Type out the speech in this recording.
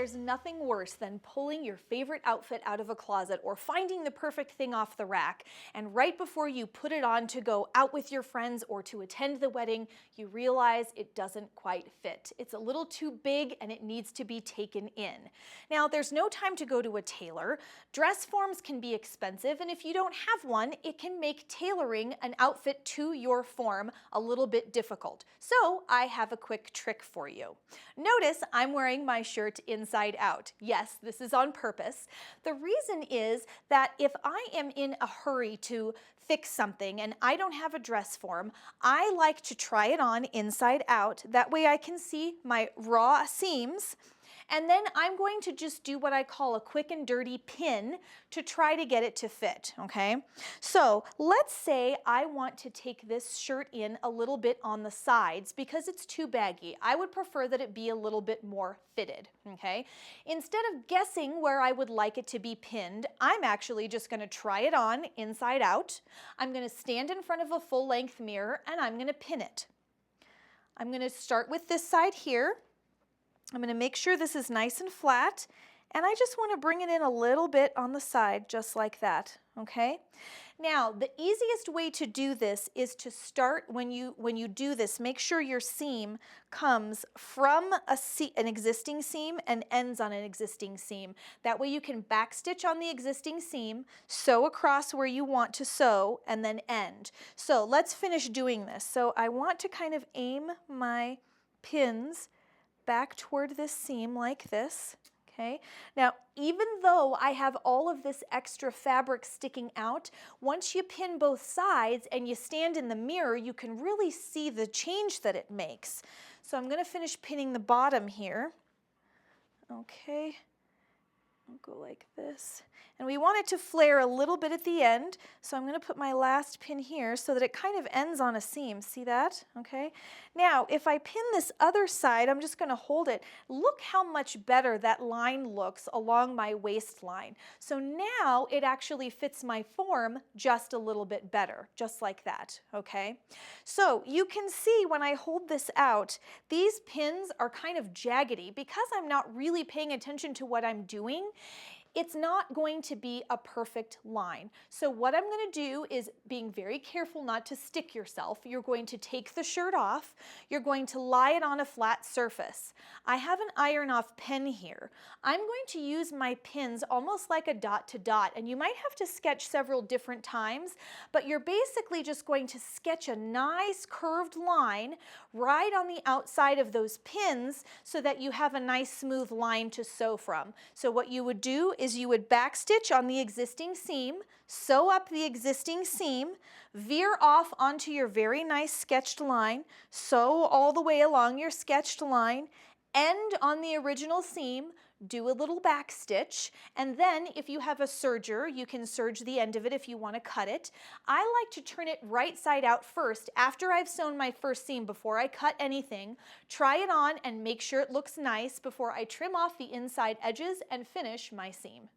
there's nothing worse than pulling your favorite outfit out of a closet or finding the perfect thing off the rack, and right before you put it on to go out with your friends or to attend the wedding, you realize it doesn't quite fit. It's a little too big and it needs to be taken in. Now, there's no time to go to a tailor. Dress forms can be expensive, and if you don't have one, it can make tailoring an outfit to your form a little bit difficult. So I have a quick trick for you. Notice I'm wearing my shirt inside out. Yes, this is on purpose. The reason is that if I am in a hurry to fix something and I don't have a dress form, I like to try it on inside out. That way I can see my raw seams. And then I'm going to just do what I call a quick and dirty pin to try to get it to fit, okay? So let's say I want to take this shirt in a little bit on the sides because it's too baggy. I would prefer that it be a little bit more fitted, okay? Instead of guessing where I would like it to be pinned, I'm actually just gonna try it on inside out. I'm gonna stand in front of a full-length mirror and I'm gonna pin it. I'm gonna start with this side here. I'm going to make sure this is nice and flat, and I just want to bring it in a little bit on the side, just like that, okay? Now, the easiest way to do this is to start when you do this, make sure your seam comes from an existing seam and ends on an existing seam. That way you can backstitch on the existing seam, sew across where you want to sew, and then end. So let's finish doing this. So I want to kind of aim my pins back toward this seam like this, okay? Now, even though I have all of this extra fabric sticking out, once you pin both sides and you stand in the mirror, you can really see the change that it makes. So I'm going to finish pinning the bottom here, okay? I'll go like this. And we want it to flare a little bit at the end, so I'm going to put my last pin here so that it kind of ends on a seam. See that? Okay. Now, if I pin this other side, I'm just going to hold it. Look how much better that line looks along my waistline. So now it actually fits my form just a little bit better, just like that. Okay. So you can see when I hold this out, these pins are kind of jaggedy because I'm not really paying attention to what I'm doing. It's not going to be a perfect line. So what I'm going to do is, being very careful not to stick yourself, you're going to take the shirt off, you're going to lie it on a flat surface. I have an iron-off pen here. I'm going to use my pins almost like a dot to dot, and you might have to sketch several different times, but you're basically just going to sketch a nice curved line right on the outside of those pins so that you have a nice smooth line to sew from. So what you would do is you would backstitch on the existing seam, sew up the existing seam, veer off onto your very nice sketched line, sew all the way along your sketched line, end on the original seam, do a little back stitch, and then if you have a serger, you can serge the end of it if you want to cut it. I like to turn it right side out first after I've sewn my first seam before I cut anything. Try it on and make sure it looks nice before I trim off the inside edges and finish my seam.